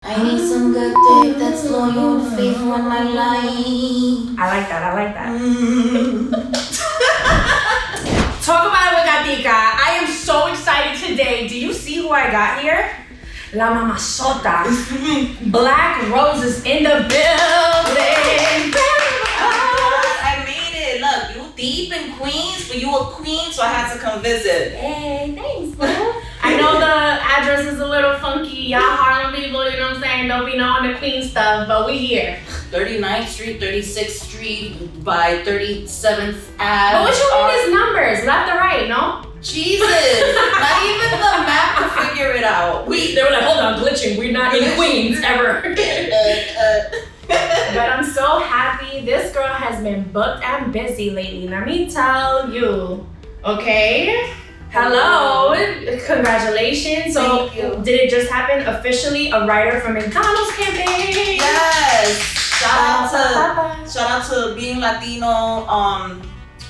I need some good dick that's loyal and faithful in my life. I like that. Talk about it with Gatica. I am so excited today. Do you see who I got here? La Mamazota. Black Roses in the building. I made it. Look, you deep in Queens, but you a queen, so I had to come visit. Hey, thanks, bro. I know the address is a little funky. Y'all Harlem people, you know what I'm saying? Don't be knowing the Queen stuff, but we here. 39th Street, 36th Street, by 37th Ave. But what you mean is numbers, left or right, no? Jesus, not even the map could figure it out. They were like, hold on, glitching. We're not in Queens ever. But I'm so happy. This girl has been booked and busy lately. Let me tell you. Okay. Hello. Congratulations. So, Thank you. did it just happen officially? A writer from McDonald's campaign? Yes. Shout out to Being Latino,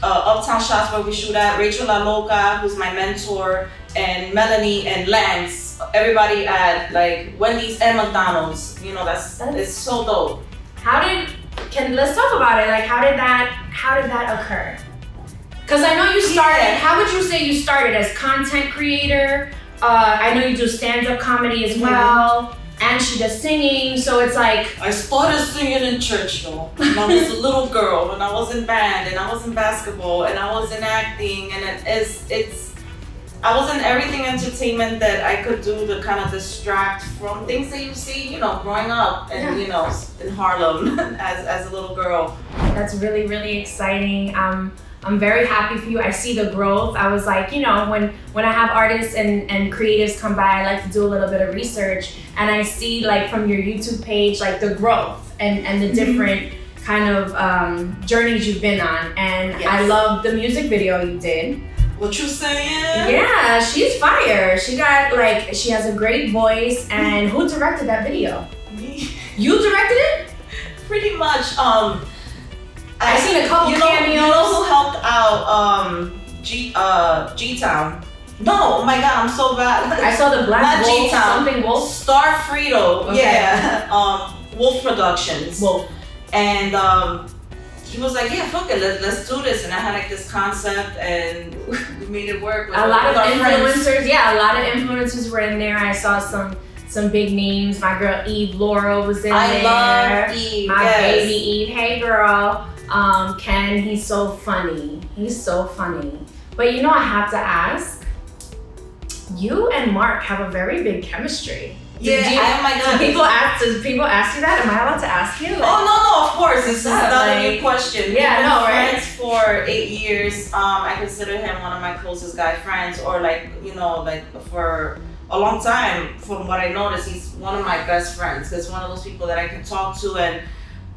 Uptown Shots where we shoot at, Rachel La Loca, who's my mentor, and Melanie and Lance. Everybody at like Wendy's and McDonald's. You know, it's so dope. Let's talk about it. Like, how did that occur? Because I know you started, how would you say you started as content creator? I know you do stand-up comedy as well, and she does singing, so it's like... I started singing in church though, when I was a little girl, and I was in band, and I was in basketball, and I was in acting, and I was in everything entertainment that I could do to kind of distract from things that you see, you know, growing up, and you know, in Harlem as a little girl. That's really, really exciting. I'm very happy for you. I see the growth. I was like, you know, when I have artists and creatives come by, I like to do a little bit of research, and I see like from your YouTube page, like the growth and the different kind of journeys you've been on. And I love the music video you did. What you saying? Yeah, she's fire. She has a great voice. And who directed that video? Me. You directed it? Pretty much. I seen a couple cameos. You know who helped out G-Town? No, oh my god, I'm so bad. I saw the Black Wolf, G-Town. something Wolf. Star Frito, Okay. yeah. Wolf Productions. Wolf. And he was like, yeah, fuck it, let's do this. And I had like this concept, and we made it work. A lot of influencers, friends. yeah, a lot of influencers were in there. I saw some big names. My girl Eve Laura was in there. I love Eve. My baby Eve. Hey girl. Ken, he's so funny. But you know, I have to ask, you and Mark have a very big chemistry. Oh my god. Does people ask you that? Am I allowed to ask you? Like, Oh no, of course. This is not a new question. Yeah, We've no, been right? friends for 8 years. I consider him one of my closest guy friends, or like, you know, like for a long time. From what I noticed, he's one of my best friends. He's one of those people that I can talk to, and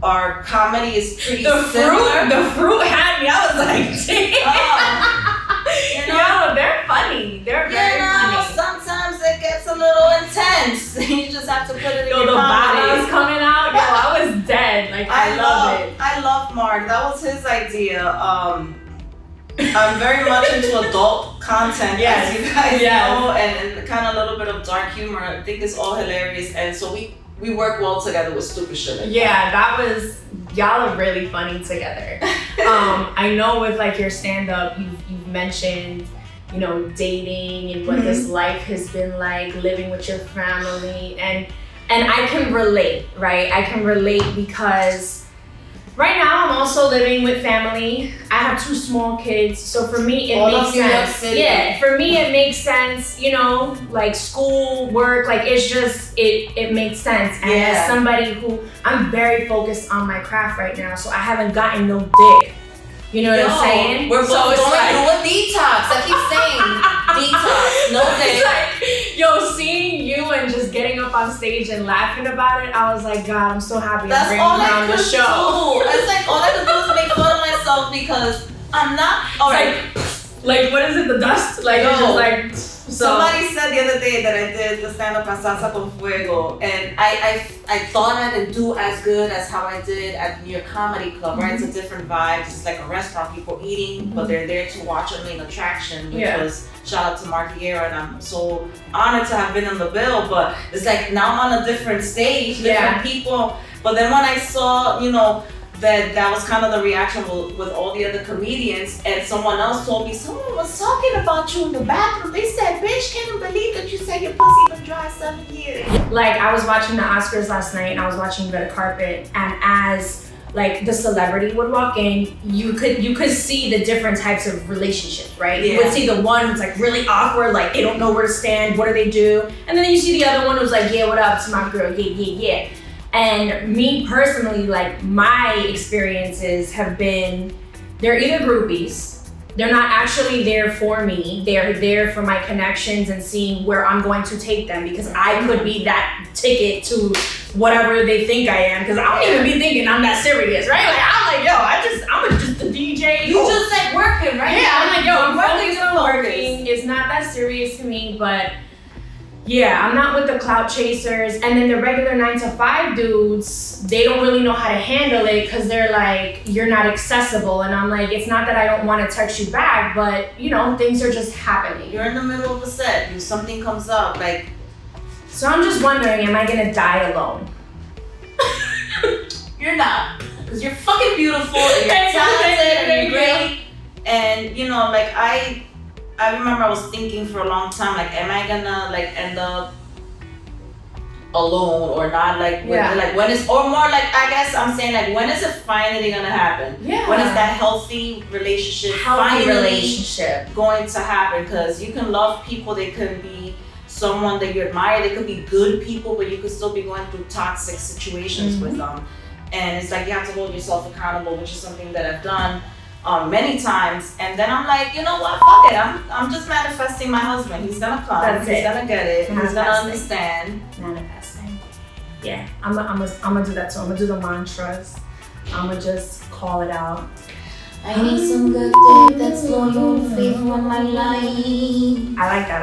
our comedy is pretty similar. The fruit had me. I was like, damn. You know? Yo, they're funny. They're very funny. Sometimes it gets a little intense. You just have to put it in Yo, your the comedy. bottles coming out. Yo, I was dead. Like, I love it. I love Mark. That was his idea. I'm very much into adult content, as you guys know, and kind of a little bit of dark humor. I think it's all hilarious, and so we work well together with stupid shit. Like y'all are really funny together. I know with like your stand-up, you've mentioned, you know, dating and what this life has been like, living with your family, and I can relate, right? I can relate because right now I'm also living with family. I have 2 small kids, so for me it makes sense. Yeah, for me it makes sense, you know, like school, work, like it's just, it makes sense. And as somebody who, I'm very focused on my craft right now, so I haven't gotten no dick. You know what I'm saying? We're both going through a detox. I keep saying detox, no dick. It's like, yo, seeing you and just getting up on stage and laughing about it, I was like, God, I'm so happy I'm bringing you on the show. It's like all I could do is make fun of myself because I'm not. All right. Like what is it? The dust? Like it's just like. Somebody said the other day that I did the stand-up on Salsa con Fuego, and I thought I didn't do as good as how I did at the New York Comedy Club, right? It's a different vibe. It's like a restaurant, people eating, but they're there to watch a main attraction, which was shout out to Mark Vieira, and I'm so honored to have been on the bill. But it's like now I'm on a different stage, different people. But then when I saw, that was kind of the reaction with all the other comedians, and someone else told me someone was talking about you in the bathroom. They said, "Bitch, can't believe that you said your pussy been dry 7 years." Like, I was watching the Oscars last night, and I was watching Red Carpet, and as like the celebrity would walk in, you could see the different types of relationships, right? You would see the one who's like really awkward, like they don't know where to stand, what do they do? And then you see the other one who's like, "Yeah, what up? It's my girl, yeah." And me personally, like my experiences have been, they're either groupies, they're not actually there for me, they're there for my connections and seeing where I'm going to take them, because I could be that ticket to whatever they think I am, because I don't even be thinking I'm that serious, right? Like I'm like, yo, I'm just a DJ. You just like working, right? Yeah, I'm like, yo, I'm working. It's not that serious to me, but yeah, I'm not with the clout chasers. And then the regular 9-to-5 dudes, they don't really know how to handle it because they're like, you're not accessible. And I'm like, it's not that I don't want to text you back, but things are just happening. You're in the middle of a set, something comes up, like. So I'm just wondering, am I gonna die alone? You're not, because you're fucking beautiful and you're talented and you're great. And I remember I was thinking for a long time, like, am I gonna like end up alone or not? Like, when is, or more like, I guess I'm saying, like, when is it finally gonna happen? Yeah. When is that healthy relationship going to happen? Because you can love people, they can be someone that you admire, they could be good people, but you could still be going through toxic situations with them. And it's like you have to hold yourself accountable, which is something that I've done many times. And then I'm like, you know what, fuck it. I'm just manifesting my husband. He's gonna come. He's gonna get it. He's gonna understand. Manifesting. Yeah, I'm gonna do that too. I'm gonna do the mantras. I'm gonna just call it out. I need some good dick that's loyal and faithful in my life. I like that.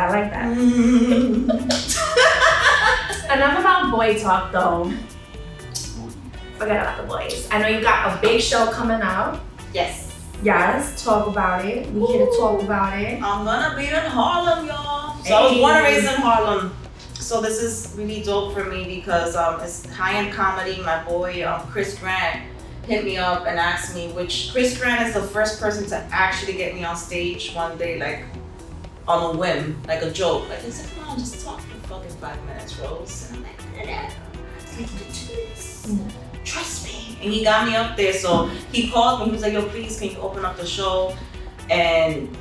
Enough about boy talk though. Forget about the boys. I know you got a big show coming up. Yes, talk about it. We're here to talk about it. I'm gonna be in Harlem, y'all. So I was born and raised in Harlem. So this is really dope for me because it's high-end comedy. My boy, Chris Grant, hit me up and asked me, which Chris Grant is the first person to actually get me on stage one day, like on a whim, like a joke. Like, he said, come on, just talk for fucking 5 minutes, Rose. And I'm like, trust me. And he got me up there. So he called me, he was like, yo, please, can you open up the show? And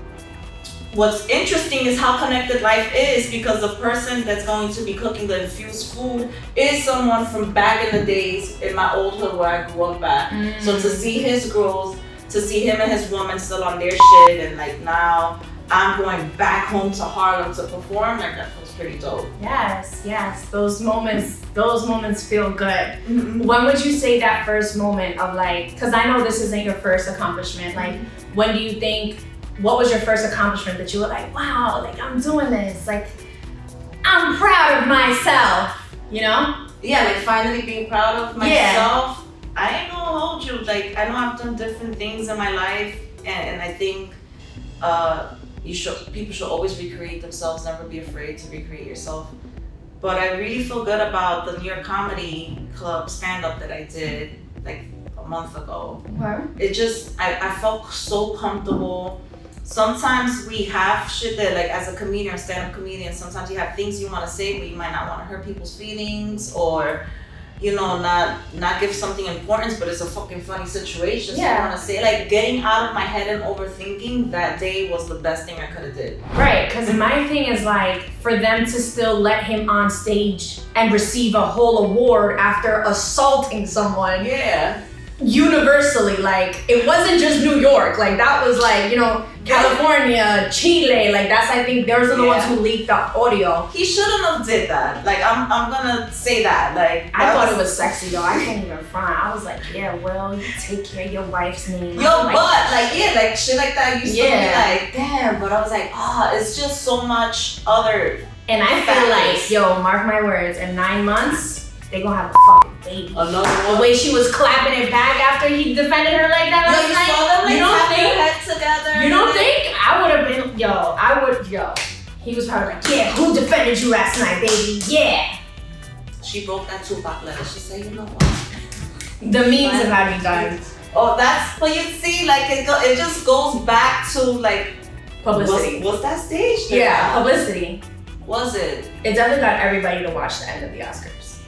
what's interesting is how connected life is, because the person that's going to be cooking the infused food is someone from back in the days in my old hood where I grew up at. So to see his growth, to see him and his woman still on their shit, and like now I'm going back home to Harlem to perform, like that feels pretty dope. Yes. Those moments feel good. When would you say that first moment of like, because I know this isn't your first accomplishment, like when do you think, what was your first accomplishment that you were like, wow, like I'm doing this, like I'm proud of myself, Yeah, like finally being proud of myself. I ain't gonna hold you, like I know I've done different things in my life, and I think people should always recreate themselves, never be afraid to recreate yourself. But I really feel good about the New York Comedy Club stand-up that I did like a month ago. It just, I felt so comfortable. Sometimes we have shit that, like, as a comedian or stand-up comedian, sometimes you have things you want to say, but you might not want to hurt people's feelings, or not give something importance, but it's a fucking funny situation. So I want to say, like, getting out of my head and overthinking that day was the best thing I could have did. Right, because my thing is like, for them to still let him on stage and receive a whole award after assaulting someone. Yeah. universally, like it wasn't just New York, like that was like, you know, California, Chile, like that's, I think those are the ones who leaked the audio. He shouldn't have did that. Like I'm gonna say that. Like I thought it was sexy though. I can't even front. I was like, yeah, well, you take care of your wife's name. Yo, but like like shit like that used to be like, damn. But I was like, it's just so much other. And I feel like, yo, mark my words, in 9 months, they gonna have a fucking baby. Another one. The way she was clapping it back after he defended her like that last night. You don't think? Head together. You don't think? I would have been, He was probably like, yeah, who defended you last night, baby? Yeah. She broke that Tupac letter. She said, you know what? The memes have had me dying. Oh, that's, but you see, like it just goes back to like publicity. Was that staged? Yeah, publicity. Was it? It definitely got everybody to watch the end of the Oscars.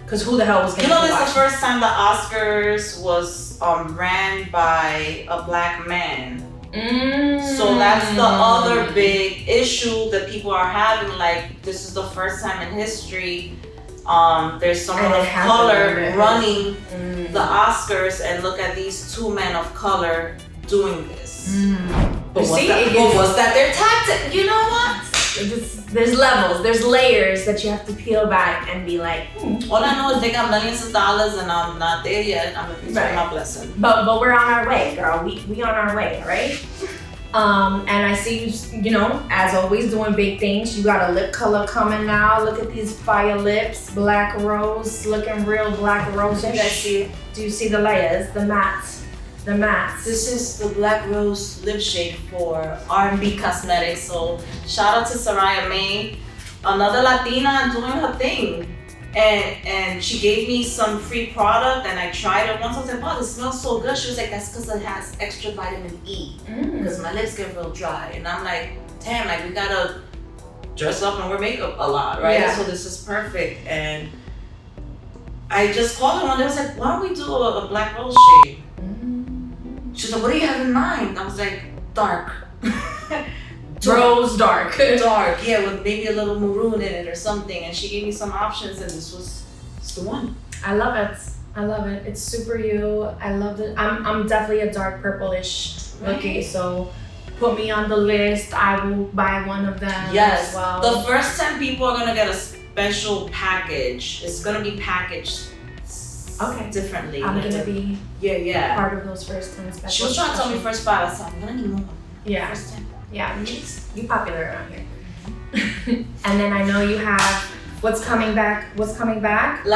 Because who the hell was going to watch? It's the first time the Oscars was ran by a black man. So that's the other big issue that people are having. Like, this is the first time in history there's someone of color running the Oscars, and look at these two men of color doing this. But was that their tactic? You know what? There's levels, there's layers that you have to peel back and be like, All I know is they got millions of dollars and I'm not there yet. I'm looking for my blessing. But we're on our way, girl. We on our way, right? And I see you know, as always, doing big things. You got a lip color coming now. Look at these fire lips, black rose, looking real black rose-ish. Do you see the layers, the mattes? The mattes. This is the Black Rose lip shade for R&B Cosmetics. So shout out to Soraya May, another Latina doing her thing. And she gave me some free product and I tried it once. I was like, wow, this smells so good. She was like, that's because it has extra vitamin E. Because my lips get real dry. And I'm like, damn, like we gotta dress up and wear makeup a lot, right? Yeah. So this is perfect. And I just called her one day. I was like, why don't we do a Black Rose shade? She's like, what do you have in mind? I was like, dark. Rose dark. Dark, yeah, with maybe a little maroon in it or something. And she gave me some options and this was the one. I love it. I love it. It's super you. I love it. I'm definitely a dark purplish looking, so put me on the list. I will buy one of them as well. The first 10 people are gonna get a special package. It's gonna be packaged differently. I'm gonna be part of those first 10 special. She was trying to tell me first 5. I said, I'm gonna need more. Yeah. First 10. Yeah, you popular around here. And then I know you have what's coming back. La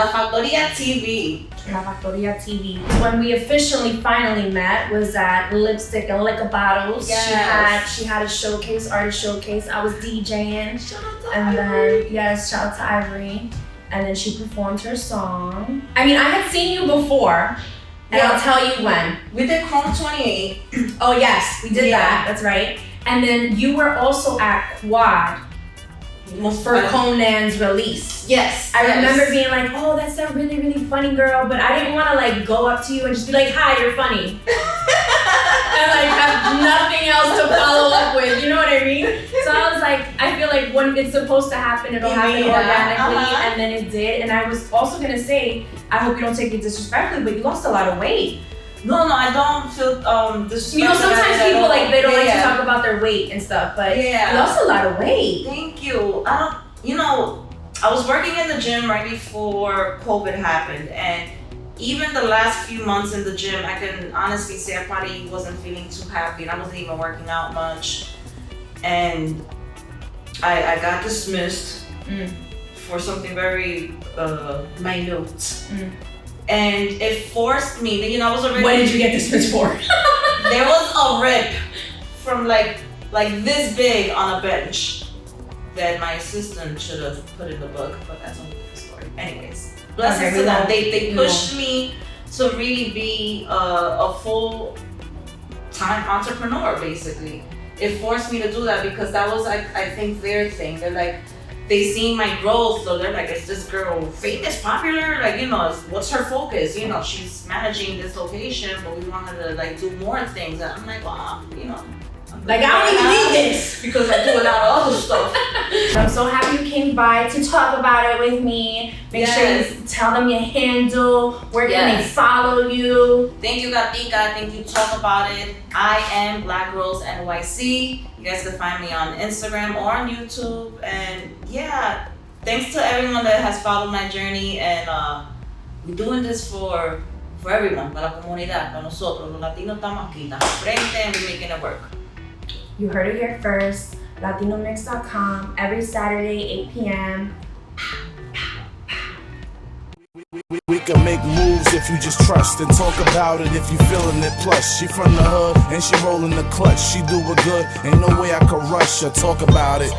Factoria TV. La Factoria TV. When we officially finally met was at Lipstick and Liquor Bottles. Yes. She had a showcase, artist showcase. I was DJing. Shout out to And Ivory. then shout out to Ivory. And then she performed her song. I mean, I had seen you before. And I'll tell you when. We did Chrome 28. Oh yes, we did that. That's right. And then you were also at Quad for Conan's release. Yes. I remember being like, oh, that's that really, really funny girl. But I didn't want to like go up to you and just be like, hi, you're funny. And like have nothing else to follow up with. You know what I mean? So I was like, I feel like when it's supposed to happen, it'll happen organically. And then it did. And I was also going to say, I hope you don't take it disrespectfully, but you lost a lot of weight. No, I don't feel disrespectful. You know, sometimes people like they don't like to talk about their weight and stuff, but you lost a lot of weight. Thank you. I was working in the gym right before COVID happened, and even the last few months in the gym, I can honestly say I probably wasn't feeling too happy, and I wasn't even working out much, and I got dismissed for something very minute. And it forced me, I was already... What did you get dismissed for? There was a rip from like this big on a bench that my assistant should have put in the book, but that's only the story. Anyways, blessings to them. They pushed me to really be a full-time entrepreneur, basically. It forced me to do that because that was, I think, their thing. They're like, they seen my growth, so they're like, is this girl famous, popular? Like, what's her focus? She's managing this location, but we want her to like do more things. And I'm like, well, like I don't even need this because I do a lot of other stuff. I'm so happy you came by to talk about it with me. Make sure you tell them your handle. Where can they follow you? Thank you, Gatica. Thank you, Talk About It. I am Black Girls NYC. You guys can find me on Instagram or on YouTube. And yeah, thanks to everyone that has followed my journey. And we're doing this for everyone, para la comunidad, para nosotros. Los Latinos estamos aquí, estamos frente, and we're making it work. You heard it here first. LatinoMix.com every Saturday, 8 p.m. We can make moves if you just trust and talk about it if you feeling it. Plus, she from the hood and she rolling the clutch. She do it good, ain't no way I could rush her. Talk about it.